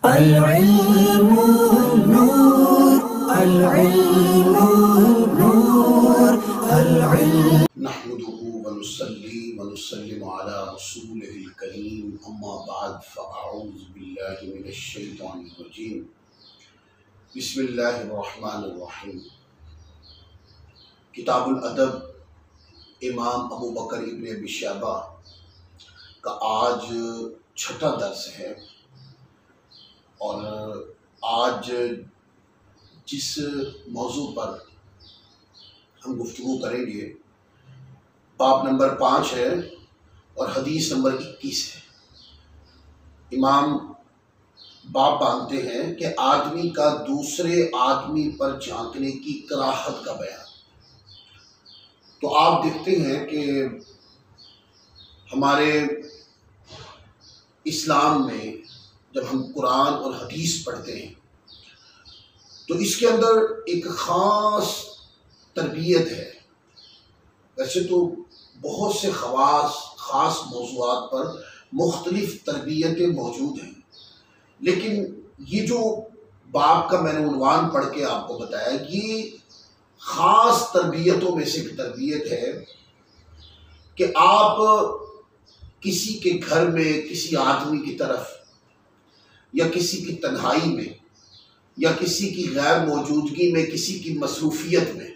अल-इल्मु नूर, अल-इल्मु नूर, अल-इल्म। नहमदुहु व नुसल्ली व नुसल्लिमु अला रसूलिहिल करीम, अम्मा बाद फ़अऊज़ु बिल्लाहि मिनश शैतानिर रजीम। बिस्मिल्लाहिर रहमानिर रहीम। किताबुल अदब इमाम अबू बकर इब्न अबी शैबा का आज छठा दर्स है और आज जिस मौजू पर हम गुफ्तगू करेंगे बाब नंबर 5 है और हदीस नंबर 21 है। इमाम बाब बांधते हैं कि आदमी का दूसरे आदमी पर झांकने की कराहत का बयान। तो आप देखते हैं कि हमारे इस्लाम में जब हम कुरान और हदीस पढ़ते हैं तो इसके अंदर एक ख़ास तरबियत है। वैसे तो बहुत से ख़ास मौज़ूआत पर मुख्तलिफ तरबियतें मौजूद हैं, लेकिन ये जो बाब का मैंने उन्वान पढ़ के आपको बताया, ये ख़ास तरबियतों में से एक तरबियत है कि आप किसी के घर में किसी आदमी की तरफ या किसी की तन्हाई में या किसी की गैर मौजूदगी में किसी की मसरूफियत में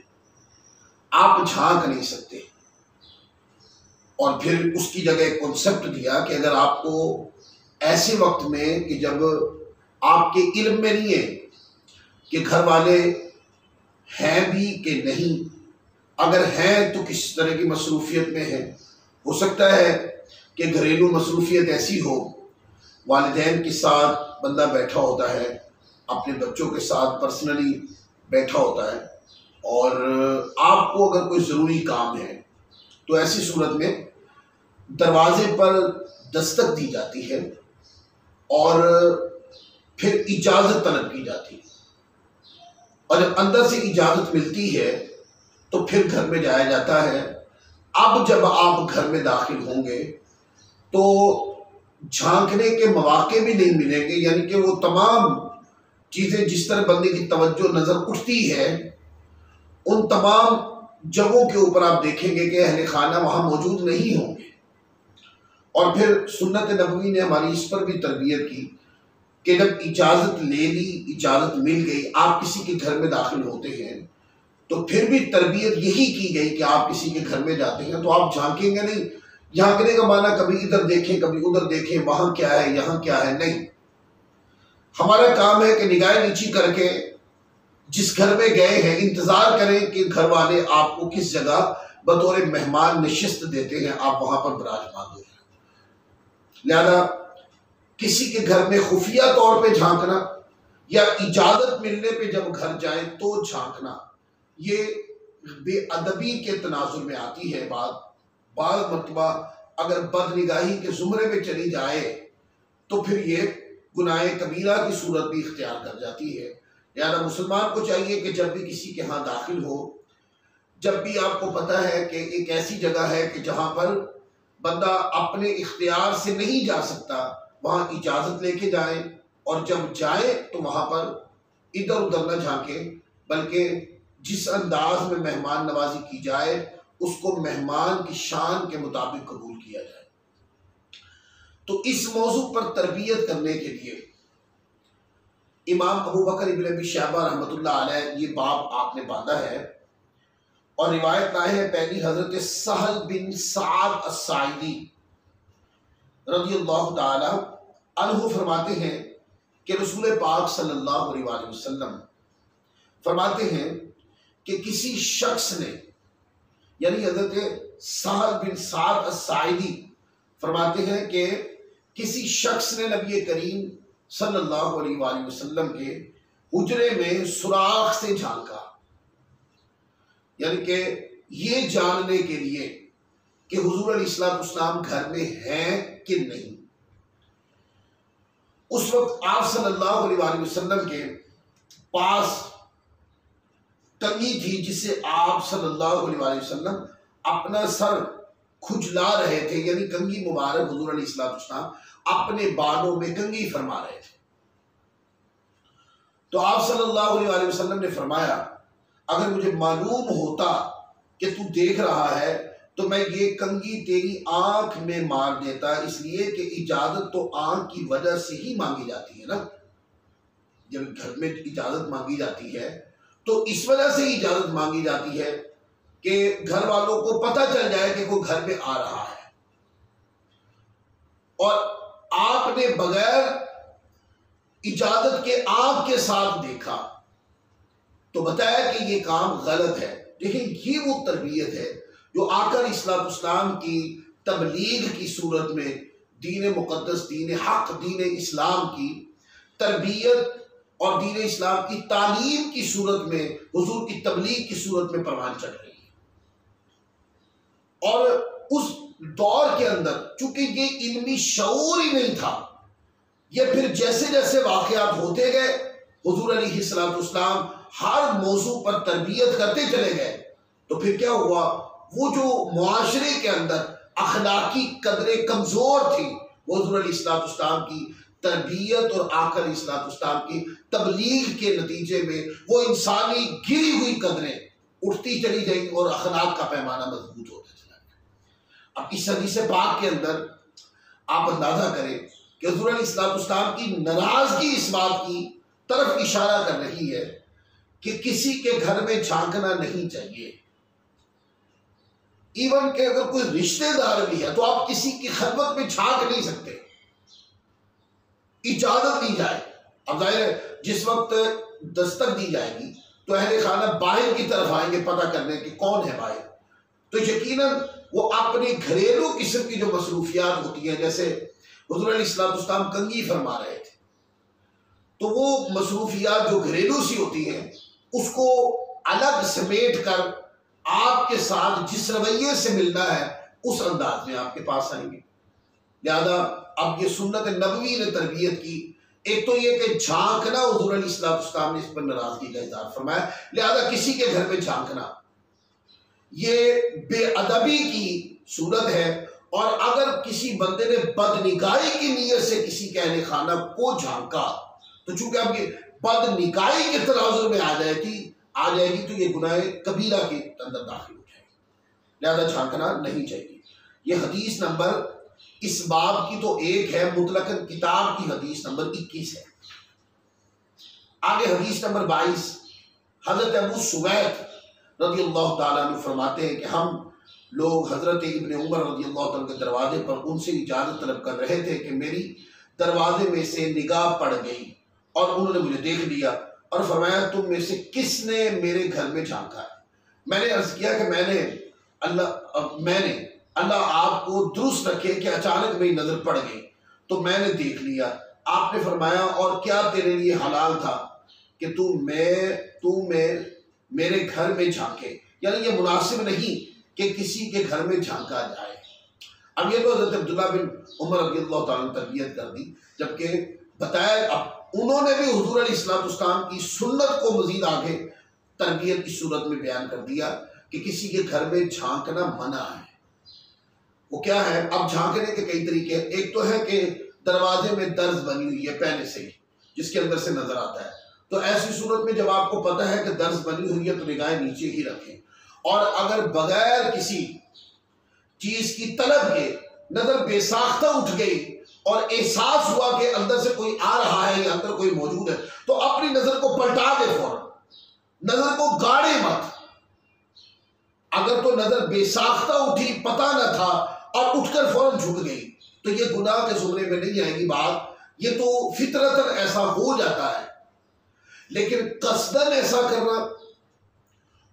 आप झांक नहीं सकते। और फिर उसकी जगह एक कॉन्सेप्ट दिया कि अगर आपको ऐसे वक्त में कि जब आपके इल्म में नहीं है कि घर वाले हैं भी कि नहीं, अगर हैं तो किस तरह की मसरूफियत में है, हो सकता है कि घरेलू मसरूफियत ऐसी हो, वालिदैन के साथ बंदा बैठा होता है, अपने बच्चों के साथ पर्सनली बैठा होता है और आपको अगर कोई ज़रूरी काम है तो ऐसी सूरत में दरवाजे पर दस्तक दी जाती है और फिर इजाज़त तलब की जाती है और जब अंदर से इजाज़त मिलती है तो फिर घर में जाया जाता है। अब जब आप घर में दाखिल होंगे तो झांकने के मौके भी नहीं मिलेंगे, यानी कि वो तमाम चीज़ें जिस तरह बंदे की तवज्जो नज़र उठती है उन तमाम जगहों के ऊपर आप देखेंगे कि अहले खाना वहाँ मौजूद नहीं होंगे। और फिर सुन्नत नबवी ने हमारी इस पर भी तरबियत की कि जब इजाज़त ले ली, इजाज़त मिल गई, आप किसी के घर में दाखिल होते हैं तो फिर भी तरबियत यही की गई कि आप किसी के घर में जाते हैं तो आप झांकेंगे नहीं। झांकने का माना कभी इधर देखें कभी उधर देखें, वहाँ क्या है यहाँ क्या है, नहीं। हमारा काम है कि निगाह नीची करके जिस घर में गए हैं इंतज़ार करें कि घर वाले आपको किस जगह बतौर मेहमान नशिस्त देते हैं, आप वहाँ पर विराजमान हो जाए। लिहाजा किसी के घर में खुफिया तौर पे झांकना या इजाज़त मिलने पे जब घर जाए तो झांकना, ये बेअदबी के तनाजुर में आती है बात। बाज़ मरतबा अगर बदनिगाही के ज़ुमरे में चली जाए तो फिर ये गुनाह कबीरा की सूरत भी इख्तियार कर जाती है। यानी मुसलमान को चाहिए कि जब भी किसी के यहाँ दाखिल हो, जब भी आपको पता है कि एक ऐसी जगह है कि जहाँ पर बंदा अपने इख्तियार से नहीं जा सकता, वहाँ इजाज़त लेके जाए और जब जाए तो वहाँ पर इधर उधर न झांके, बल्कि जिस अंदाज में मेहमान नवाजी की जाए उसको मेहमान की शान के मुताबिक कबूल किया जाए। तो इस मौजू पर तरबियत करने के लिए इमाम अबू बकर इब्न अबी शैबा रहमतुल्लाह अलैह ये बाब आपने बांधा है और रिवायत आए है पहली हजरत सहल बिन साद अस्साइदी रज़ियल्लाहु ताला अन्हु फरमाते हैं कि रसूल पाक सल्लल्लाहु अलैहि वसल्लम फरमाते हैं कि किसी शख्स ने, यानी हजरत सहल बिन साद अस्साइदी फरमाते हैं कि किसी शख्स ने नबी करीम सल्लल्लाहु अलैहि वसल्लम के हुजरे में सुराख से झांका, यानी कि ये जानने के लिए कि हुजूर अलैहिस्सलाम घर में हैं कि नहीं। उस वक्त आप सल्लल्लाहु अलैहि वसल्लम के पास कंघी थी जिससे आप सल्लल्लाहु अलैहि वसल्लम अपना सर खुजला रहे थे, यानी कंघी मुबारक हुजूर अलैहिस्सलाम अपने बालों में कंघी फरमा रहे थे। तो आप सल्लल्लाहु अलैहि वसल्लम ने फरमाया, अगर मुझे मालूम होता कि तू देख रहा है तो मैं ये कंघी तेरी आंख में मार देता, इसलिए कि इजाजत तो आंख की वजह से ही मांगी जाती है ना। जब घर में इजाजत मांगी जाती है तो इस वजह से इजाजत मांगी जाती है कि घर वालों को पता चल जाए कि कोई घर में आ रहा है। और आपने बगैर इजाजत के आंख के साथ देखा तो बताया कि ये काम गलत है। देखिए, ये वो तरबियत है जो आकर इस्लाम की तबलीग की सूरत में दीन मुक़द्दस, दीन हक, दीन इस्लाम की तरबियत और दीन इस्लाम की तालीम की सूरत में, हुजूर की तबलीग की सूरत में परवान चढ़ रही है। और उस दौर के अंदर चूंकि ये इल्मी शऊर ही नहीं था, ये फिर जैसे जैसे वाक़यात होते गए, हुजूर अलैहिस्सलाम हर मौजू पर तरबियत करते चले गए, तो फिर क्या हुआ, वो जो मुआशरे के अंदर अखलाकी कदरें कमज़ोर थी, हुजूर अलैहिस्सलाम की तरबियत और आकर इस्लाम की तबलीग के नतीजे में वो इंसानी गिरी हुई कदरें उठती चली गई और अखलाक का पैमाना मजबूत होता चला गया। अब इस हदीस पाक के अंदर आप अंदाजा करें कि हुजूर अलैहिस्सलाम की नाराजगी इस बात की तरफ इशारा कर रही है कि किसी के घर में झांकना नहीं चाहिए। इवन के अगर कोई रिश्तेदार भी है तो आप किसी की खिदमत में झांक नहीं सकते, इजाजत दी जाए। अब जाहिर है जिस वक्त दस्तक दी जाएगी तो अहले खाना बाहर की तरफ आएंगे पता करने कि कौन है बाहर, तो यकीनन वो अपनी घरेलू किस्म की जो मसरूफियात होती हैं, जैसे हुजूर अलैहिस्सलाम कंघी फरमा रहे थे, तो वो मसरूफियात जो घरेलू सी होती हैं उसको अलग समेट कर आपके साथ जिस रवैये से मिलना है उस अंदाज में आपके पास आएंगे। लिहाजा अब ये सुन्नत नबवी ने तरबियत की, एक तो ये कि झांकना, हुजूर अलैहिस्सलाम ने इस पर नाराजगी का इज़हार फरमाया, लिहाजा किसी के घर में झांकना ये बेअदबी की सूरत है। और अगर किसी बंदे ने बदनिगाही की नीयत से किसी के अहले खाना को झांका तो चूंकि अब ये बदनिगाही के तराजुर में आ जाएगी तो ये गुनाह कबीरा के अंदर दाखिल हो जाएगी, लिहाजा झांकना नहीं चाहिए। ये हदीस नंबर इस बाब की तो एक है, मुतलकन किताब की हदीस नंबर 21 है। आगे हदीस नंबर 22, हजरत अबू सुवैद रज़ियल्लाहु ताला अन्हु फरमाते हैं कि हम लोग हजरत इब्ने उमर रज़ियल्लाहु ताला के दरवाजे पर उनसे इजाज़त तलब कर रहे थे कि मेरी दरवाजे में से निगाह पड़ गई और उन्होंने मुझे देख लिया और फरमाया, तुम में से किसने मेरे घर में झांका है? मैंने अर्ज किया कि मैंने अल्लाह आपको दुरुस्त रखे कि अचानक मेरी नजर पड़ गई तो मैंने देख लिया। आपने फरमाया, और क्या तेरे लिए हलाल था कि तू मेरे घर में झांके? यानी ये मुनासिब नहीं कि किसी के घर में झांका जाए। अब ये तो हज़रत अब्दुल्लाह बिन उमर रज़ियल्लाहु ताला ने तरबियत कर दी, जबकि बताया अब उन्होंने भी हुजूर अलैहिस्सलाम की सुन्नत को मजीद आगे तरबियत की सूरत में बयान कर दिया कि किसी के घर में झांकना मना है। वो क्या है? अब झांकने के कई तरीके हैं। एक तो है कि दरवाजे में दर्ज बनी हुई है पहले से ही, जिसके अंदर से नजर आता है, तो ऐसी सूरत में जब आपको पता है कि दर्ज बनी हुई है तो निगाहें नीचे ही रखें। और अगर बगैर किसी चीज की तलब के नजर बेसाख्ता उठ गई और एहसास हुआ कि अंदर से कोई आ रहा है या अंदर कोई मौजूद है, तो अपनी नजर को पलटा दे, फौरन नजर को गाड़े मत। अगर तो नजर बेसाख्ता उठी, पता न था और उठकर फौरन झुक गई, तो ये गुनाह के जुमरे में नहीं आएगी बात, ये तो फितरतन ऐसा हो जाता है। लेकिन कसदन ऐसा करना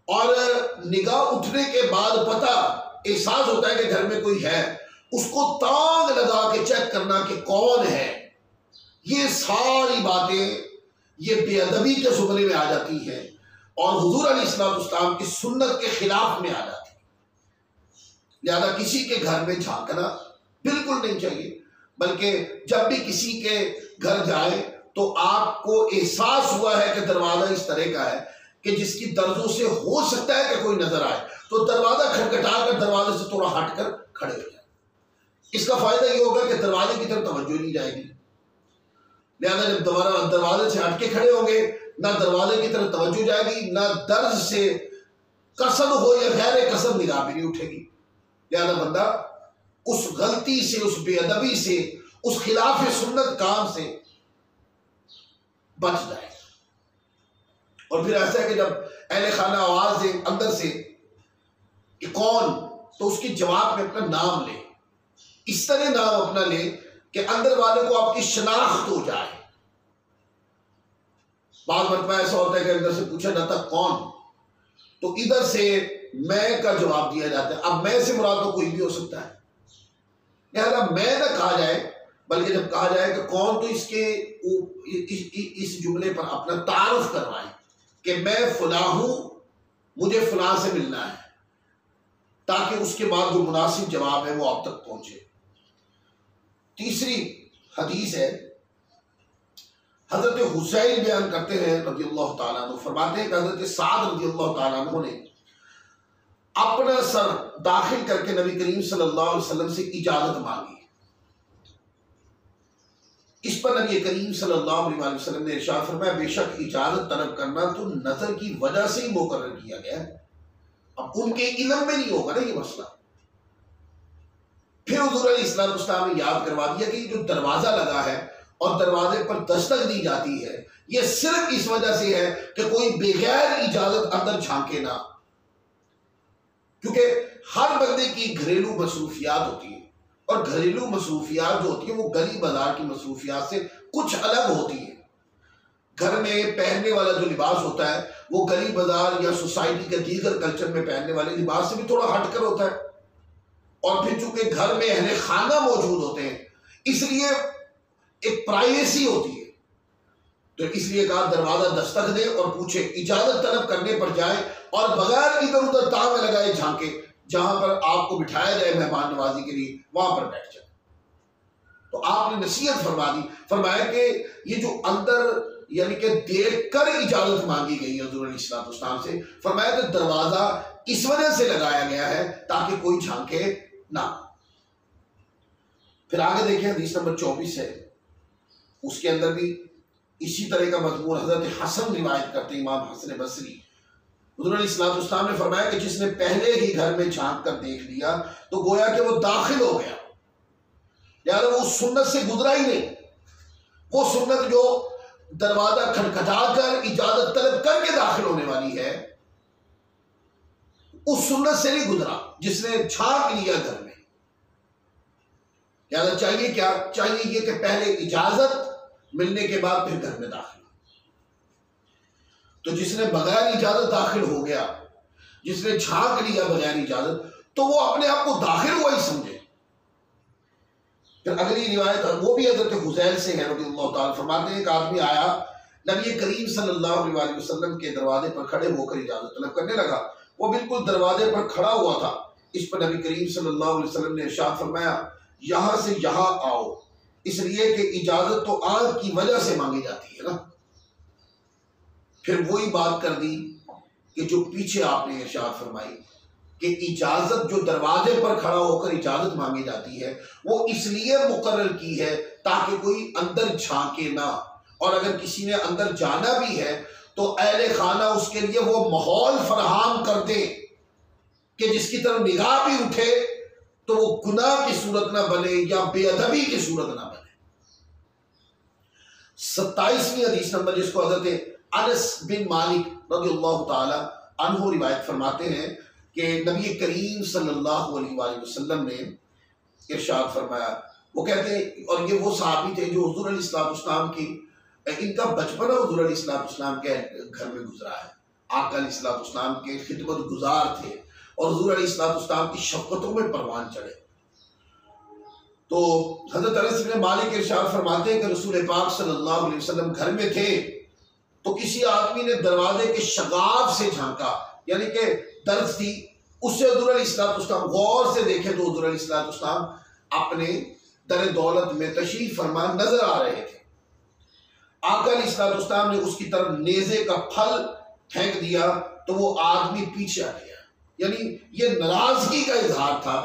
और निगाह उठने के बाद पता एहसास होता है कि घर में कोई है, उसको तांग लगा के चेक करना कि कौन है, ये सारी बातें ये बेअदबी के जुमरे में आ जाती हैं और हुजूर अलैहिस्सलाम की सुन्नत के खिलाफ में आ जाती है। लिहाजा किसी के घर में झांकना बिल्कुल नहीं चाहिए, बल्कि जब भी किसी के घर जाए तो आपको एहसास हुआ है कि दरवाजा इस तरह का है कि जिसकी दर्जों से हो सकता है कि कोई नजर आए, तो दरवाजा खटखटा कर दरवाजे से थोड़ा हटकर खड़े हो जाए। इसका फायदा ये होगा कि दरवाजे की तरफ तवज्जो नहीं जाएगी। लिहाजा जब दोबारा दरवाजे से हटके खड़े होंगे ना दरवाजे की तरफ तवज्जो जाएगी, ना दर्द से कसद हो या गैर कसद निगाह भी नहीं उठेगी। लिहाजा बंदा उस गलती से, उस बेअदबी से, उस खिलाफ सुन्नत काम से बच जाए। और फिर ऐसा है कि जब अहले खाना आवाज दे अंदर से कि कौन, तो उसके जवाब में अपना नाम ले, इस तरह नाम अपना ले कि अंदर वाले को आपकी शनाख्त हो जाए। बाद मरतबा ऐसा होता है कि अंदर से पूछा जाता कौन, तो इधर से मैं का जवाब दिया जाता है। अब मैं से मुराद तो कोई भी हो सकता है, लिहाजा मैं ना कहा जाए, बल्कि जब कहा जाए कि कौन, तो इसके इस जुमले पर अपना तारुफ करवाएं कि मैं फला हूं, मुझे फला से मिलना है, ताकि उसके बाद जो मुनासिब जवाब है वो आप तक पहुंचे। तीसरी हदीस है, हजरत हुसैन बयान करते हैं रज़ियल्लाहु ताला अन्हु, फरमाते हैं कि हजरत साद रज़ियल्लाहु ताला अन्हु ने अपना सर दाखिल करके नबी करीम सल्लल्लाहु अलैहि वसल्लम से इजाजत मांगी। इस पर नबी करीम सल्लल्लाहु अलैहि वसल्लम ने इरशाद फरमाया, बेशक इजाजत तलब करना तो नजर की वजह से ही मुकर्रर किया गया है, अब उनके इल्म में नहीं होगा ना ये मसला। फिर हुजूर अलैहिस्सलाम ने याद करवा दिया कि जो दरवाजा लगा है और दरवाजे पर दस्तक दी जाती है, यह सिर्फ इस वजह से है कि कोई बगैर इजाजत अंदर झांके ना, क्योंकि हर बंदे की घरेलू मसरूफियात होती है, और घरेलू मसरूफियात जो होती है वो गली बाजार की मसरूफियात से कुछ अलग होती है। घर में पहनने वाला जो लिबास होता है वो गली बाजार या सोसाइटी के दीगर कल्चर में पहनने वाले लिबास से भी थोड़ा हटकर होता है, और फिर चूंकि घर में अहले खाना मौजूद होते हैं इसलिए एक प्राइवेसी होती है, तो इसलिए कहा दरवाजा दस्तक दे और पूछे, इजाजत तलब करने पर जाए और बगैर इधर उधर ताव लगाए झांके, जहां पर आपको बिठाया जाए मेहमान नवाजी के लिए वहां पर बैठ जाए। तो आपने नसीहत फरमा दी, फरमाया कि ये जो अंदर यानी कि देख कर इजाजत मांगी गई है हुजूर अलैहिस्सलाम से, फरमाया कि दरवाजा इस वजह से लगाया गया है ताकि कोई झांके ना। फिर आगे देखिए हदीस नंबर 24 है, उसके अंदर भी इसी तरह का मजमून हजरत हसन रिवायत करते हैं, इमाम हसन बसरी। हुजूर अलैहिस्सलाम ने फरमाया कि जिसने पहले ही घर में झांक कर देख लिया तो गोया कि वो दाखिल हो गया, यानी वो सुन्नत से गुजरा ही नहीं। वो सुन्नत जो दरवाजा खटखटा कर इजाजत तलब करके दाखिल होने वाली है, उस सुन्नत से नहीं गुजरा जिसने झांक लिया घर में। याद चाहिए क्या चाहिए, ये कि पहले इजाजत मिलने के बाद फिर घर में दाखिल। तो जिसने बगैर इजाजत दाखिल हो गया, जिसने झांक लिया बगैर इजाजत, तो वो अपने आप को दाखिल हुआ ही समझे। फिर अगली रिवायत वो भी हजरत हुज़ैल से है रज़ियल्लाहु ताला, फरमाते हैं एक आदमी आया नबी करीम सल्लल्लाहु अलैहि वसल्लम के दरवाजे पर खड़े होकर इजाजत तलब करने लगा। वो बिल्कुल दरवाजे पर खड़ा हुआ था। इस पर नबी करीम सल्लल्लाहु अलैहि वसल्लम ने इरशाद फरमाया, यहां से यहां आओ, इसलिए कि इजाजत तो आंख की वजह से मांगी जाती है ना। फिर वही बात कर दी कि जो पीछे आपने इरशाद फरमाई कि इजाजत जो दरवाजे पर खड़ा होकर इजाजत मांगी जाती है वो इसलिए मुकर्रर की है ताकि कोई अंदर झांके ना, और अगर किसी ने अंदर जाना भी है तो अहले खाना उसके लिए वो माहौल फराहम कर दे कि जिसकी तरफ निगाह भी उठे तो वो गुनाह की सूरत ना बने या बेअदबी की सूरत ना बने। 27वीं हदीस नंबर, जिसको हज़रत अनस बिन मालिक रज़ियल्लाहु ताला अन्हु रिवायत फरमाते हैं कि नबी करीम सल्लल्लाहु अलैहि वसल्लम ने इरशाद फरमाया, वो कहते हैं, और ये वो सहाबी थे जो हुजूर अलैहिस्सलाम की, इनका बचपन हुजूर अलैहिस्सलाम के घर में गुजरा है। आका अलैहिस्सलाम के खिदमत गुजार थे और हुजूर अलैहिस्सलाम की शफ़क़तों में परवान चढ़े। तो हज़रत अनस बिन मालिक इरशाद फरमाते हैं कि रसूल पाक सल्लल्लाहु अलैहि वसल्लम घर में थे तो किसी आदमी ने दरवाजे के शगाफ से झांका, यानी कि दर्द थी उससे हुजूर अलैहिस्सलाम गौर से देखे तो हुजूर अलैहिस्सलाम अपने दर दौलत में तशरीफ फरमा नजर आ रहे थे। आका अलैहिस्सलाम ने उसकी तरफ नेज़े का फल फेंक दिया तो वो आदमी पीछे आ गया। यानी ये नाराजगी का इजहार था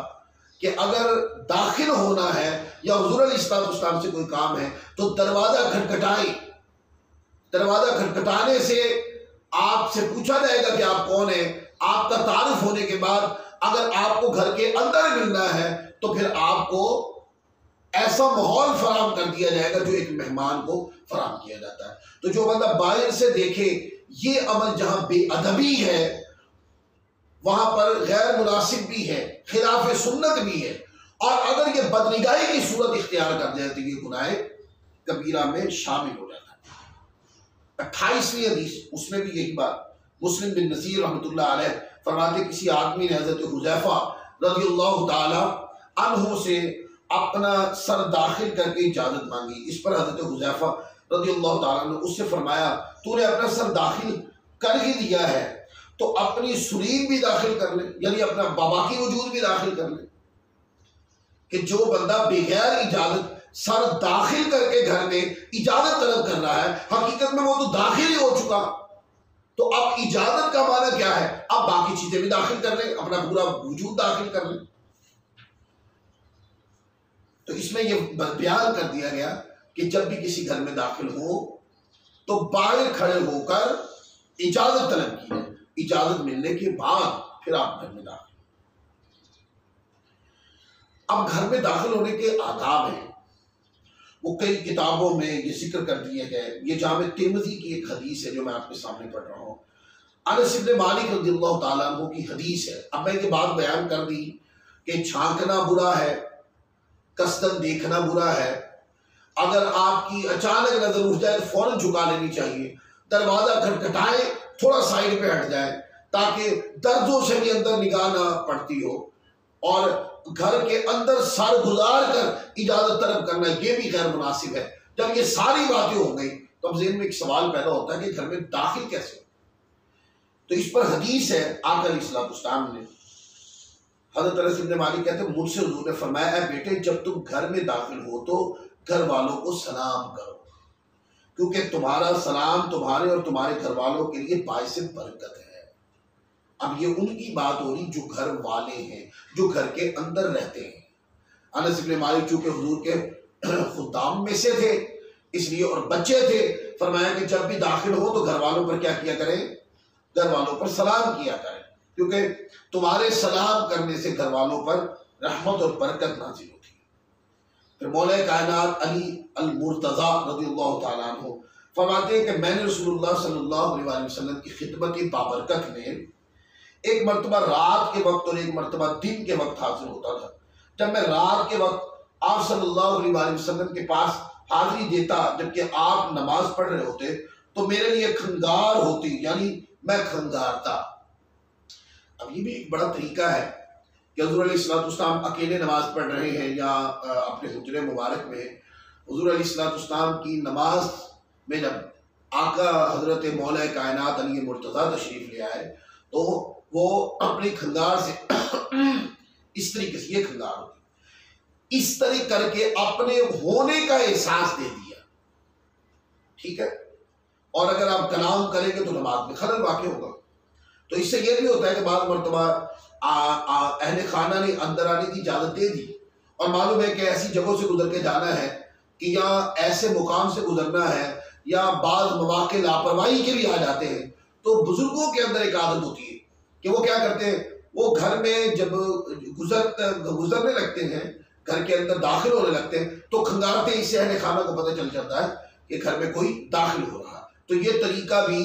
कि अगर दाखिल होना है या हुजूर अलैहिस्सलाम से कोई काम है तो दरवाजा खटखटाए, दरवाजा कटाने से आपसे पूछा जाएगा कि आप कौन है। आपका तारुफ होने के बाद अगर आपको घर के अंदर मिलना है तो फिर आपको ऐसा माहौल फराम कर दिया जाएगा जो एक मेहमान को फराम किया जाता है। तो जो बंदा बाहर से देखे ये अमल जहां बेअदबी है, वहां पर गैर मुनासिब भी है, खिलाफ सुन्नत भी है, और अगर ये बदनिगाही की सूरत इख्तियार कर जाए तो ये गुनाह कबीरा में शामिल हो जाता है। 28वीं हदीस, उसमें भी यही बात। मुस्लिम बिन नसीर रहमतुल्लाह अलैह फरमाते किसी आदमी ने हज़रत हुज़ैफा रज़ियल्लाहु ताला अन्हु से अपना सर दाखिल करके इजाजत मांगी। इस पर हज़रत हुज़ैफा रज़ियल्लाहु ताला ने उससे फरमाया, तूने अपना सर दाखिल कर ही दिया है तो अपनी सुरीर भी दाखिल कर ले, यानी अपना बाबाकी वजूद भी दाखिल कर ले। कि जो बंदा बगैर इजाजत सर दाखिल करके घर में इजाजत तलब कर रहा है, हकीकत में वो तो दाखिल ही हो चुका। तो अब इजाजत का माना क्या है? अब बाकी चीजें भी दाखिल कर ले, अपना पूरा वजूद दाखिल कर ले। तो इसमें यह बयान कर दिया गया कि जब भी किसी घर में दाखिल हो तो बाहर खड़े होकर इजाजत तलब की है। इजाजत मिलने के बाद फिर आप घर में दाखिल। अब घर में दाखिल होने के आदाब हैं, वो कई किताबों में ये जिक्र कर दिए गए। ये जामे तिर्मिज़ी की एक हदीस है जो मैं आपके सामने पढ़ रहा हूँ। अनस इब्न मालिक रज़ियल्लाहु ताला अन्हु की हदीस है। अब मैं ये बात बयान कर दी कि झांकना बुरा है, कसदन देखना बुरा है। अगर आपकी अचानक नजर उठ जाए तो फौरन झुका लेनी चाहिए। दरवाजा खटखटाए, थोड़ा साइड पे हट जाए ताकि दर्दों से भी अंदर निगाह ना पड़ती हो। और घर के अंदर सर गुजार कर इजाजत तलब करना ये भी गैर मुनासिब है। जब ये सारी बातें हो गई तो अब ज़हन में एक सवाल पैदा होता है कि घर में दाखिल कैसे हो। तो इस पर हदीस है, आका अलैहिस्सलाम ने, हज़रत अनस इब्न मालिक कहते हैं मुझसे हुज़ूर ने फरमाया, ऐ बेटे जब तुम घर में दाखिल हो तो घर वालों को सलाम करो, क्योंकि तुम्हारा सलाम तुम्हारे और तुम्हारे घर वालों के लिए बाइस बरकत है। अब ये उनकी बात हो रही जो घर वाले हैं, जो घर के अंदर रहते हैं। अनस इब्न मालिक चूंकि हुजूर के खुद्दाम में से थे इसलिए, और बच्चे थे, फरमाया कि जब भी दाखिल हो तो घर वालों पर क्या किया करें? घर वालों पर सलाम किया करें, क्योंकि तुम्हारे सलाम करने से घर वालों पर रहमत और बरकत नाज़िल होती है। फिर मौला कायनात अली अल मुर्तज़ा रज़ियल्लाहु ताला अन्हु फरमाते हैं कि मैंने रसूलुल्लाह सल्लल्लाहु अलैहि वसल्लम की खिदमत की बाबरकत में एक मरतबा रात के वक्त और एक मरतबा दिन के वक्त हाजिर होता था। जब मैं रात के वक्त आप सल्लल्लाहु अलैहि वसल्लम के पास हाजिरी देता जबकि आप नमाज पढ़ रहे होते तो मेरे लिए खंगार होती, यानी मैं खंगारता। अब ये भी एक बड़ा तरीका है कि हुज़ूर अलैहिस्सलाम अकेले नमाज पढ़ रहे हैं या अपने हुजरे मुबारक में हुज़ूर अलैहिस्सलाम की नमाज में जब आका हजरत मौला कायनात अली मुर्तज़ा तशरीफ ले आए तो वो अपनी खंगार से इस तरीके से, ये खंगार होती, इस तरह करके अपने होने का एहसास दे दिया। ठीक है, और अगर आप कलाम करेंगे तो नमाज में खलल वाक़ होगा। तो इससे ये भी होता है कि बाद मरतबा अहले खाना ने अंदर आने की इजाज़त दे दी और मालूम है कि ऐसी जगहों से गुजर के जाना है कि या ऐसे मुकाम से गुजरना है या बाद मौके लापरवाही के भी आ जाते हैं, तो बुजुर्गों के अंदर एक आदत होती है कि वो क्या करते हैं, वो घर में जब गुजरने लगते हैं, घर के अंदर दाखिल होने लगते हैं तो खंगारते इससे अहले खाना को पता चल जाता है कि घर में कोई दाखिल हो रहा है। तो ये तरीका भी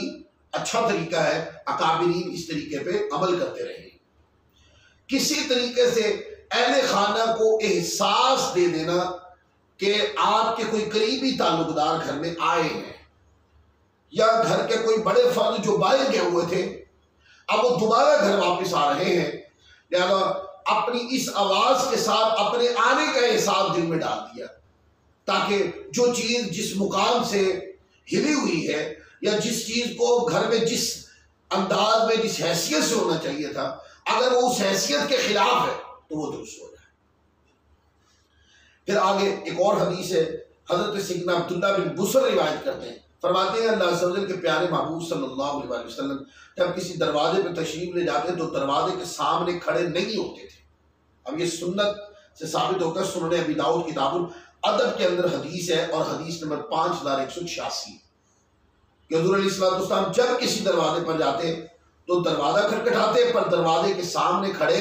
अच्छा तरीका है, अकाबिरीन इस तरीके पे अमल करते रहे। किसी तरीके से अहले खाना को एहसास दे देना कि आपके कोई करीबी ताल्लुकदार घर में आए हैं या घर के कोई बड़े फर्द जो बाहर गए हुए थे अब वो दोबारा घर वापस आ रहे हैं, लिहाजा अपनी इस आवाज के साथ अपने आने का एहसास दिल में डाल दिया ताकि जो चीज जिस मुकाम से हिली हुई है या जिस चीज को घर में जिस अंदाज में जिस हैसियत से होना चाहिए था, अगर वो उस हैसियत के खिलाफ है तो वो दुरुस्त हो जाए। फिर आगे एक और हदीस है, हजरत सैयदना अब्दुल्लाह बिन बुसर रिवायत करते हैं, फरमाते हैं अल्लाह अज़्ज़ा वजल के प्यारे महबूब सल्लल्लाहु अलैहि वसल्लम जब किसी दरवाजे पे तशरीफ ले जाते तो दरवाजे के सामने खड़े नहीं होते थे। अब ये सुन्नत से साबित होकर सुनन अबी दाऊद किताबुल अदब के अंदर हदीस है और हदीस नंबर 5186। कि हुज़ूर अलैहिस्सलाम जब किसी दरवाजे पर जाते तो दरवाजा खटखटाते, पर दरवाजे के सामने खड़े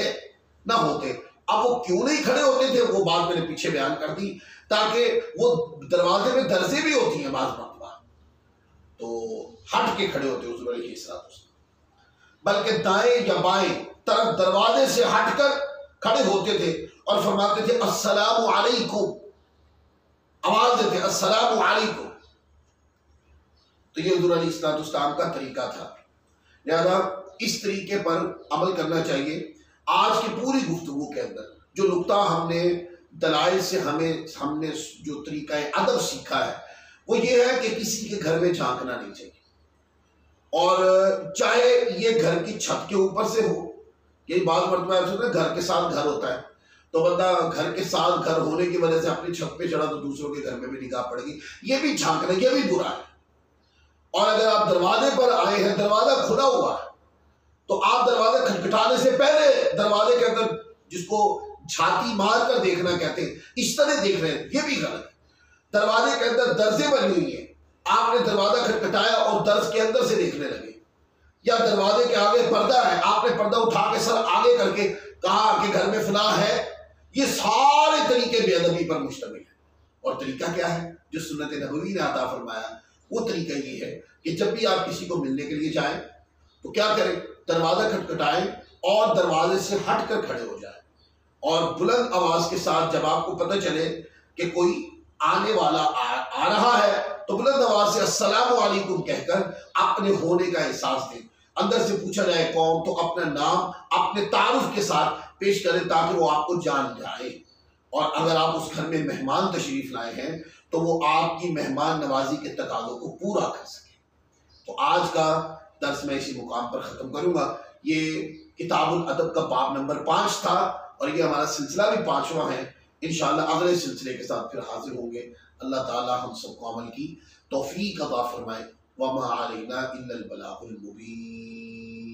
ना होते। अब वो क्यों नहीं खड़े होते थे वो बात मैंने पीछे बयान कर दी, ताकि वो दरवाजे में दरजे भी होती हैं बाज़ मरतबा, तो हट के खड़े होते हुज़ूर अलैहिस्सलाम, बल्कि दाएं या बाएं तरफ दरवाजे से हटकर खड़े होते थे और फरमाते थे अस्सलामु अलैकुम, आवाज देते अस्सलामु अलैकुम। तो ये हुज़ूर अलैहिस्सलाम का तरीका था। लिहाजा इस तरीके पर अमल करना चाहिए। आज की पूरी गुफ्तगू के अंदर जो नुक्ता हमने दलाइल से हमने जो तरीका अदब सीखा है वो ये है कि किसी के घर में झांकना नहीं चाहिए, और चाहे ये घर की छत के ऊपर से हो, ये बात मरतबा ऐसा होता है घर के साथ घर होता है तो बंदा घर के साथ घर होने की वजह से अपनी छत पे चढ़ा तो दूसरों के घर में भी निगाह पड़ेगी, ये भी झांकना, ये भी बुरा है। और अगर आप दरवाजे पर आए हैं, दरवाजा खुला हुआ है, तो आप दरवाजा खटखटाने से पहले दरवाजे के अंदर, जिसको झांकी मार कर देखना कहते हैं, इस तरह देख रहे हैं, ये भी गलत है। दरवाजे के अंदर दर्जे बनी हुई है, आपने दरवाजा खटखटाया और दर्ज के अंदर से देखने लगे, या दरवाजे के आगे पर्दा है, आपने पर्दा उठा के सर आगे करके कहा कि घर में फलां है, ये सारे तरीके बेअदबी पर मुश्तमिल है। और तरीका क्या है जो सुन्नत नबवी ने अता फरमाया? वो तरीका ये है कि जब भी आप किसी को मिलने के लिए जाएं तो क्या करें, दरवाजा खटखटाएं और दरवाजे से हट कर खड़े हो जाएं, और बुलंद आवाज के साथ जब आपको पता चले कि कोई आने वाला आ रहा है तो बुलंद आवाज से अस्सलामु अलैकुम कहकर अपने होने का एहसास दें। अंदर से पूछा जाए कौन, तो अपना नाम अपने तारुफ के साथ पेश करें ताकि वो आपको जान जाए। और अगर आप उस घर में मेहमान तशरीफ लाए हैं तो वो आपकी मेहमान नवाजी के तकाज़ों को पूरा कर सके। तो आज का दर्स मैं इसी मुकाम पर ख़त्म करूँगा। ये किताबुल अदब का बाब नंबर 5 था और ये हमारा सिलसिला भी 5वां है। इंशाअल्लाह अगले सिलसिले के साथ फिर हाजिर होंगे। अल्लाह ताला हम सबको अमल की तौफीक अता फरमाए। वमा अलैना इल्लल बलागुल मुबीन।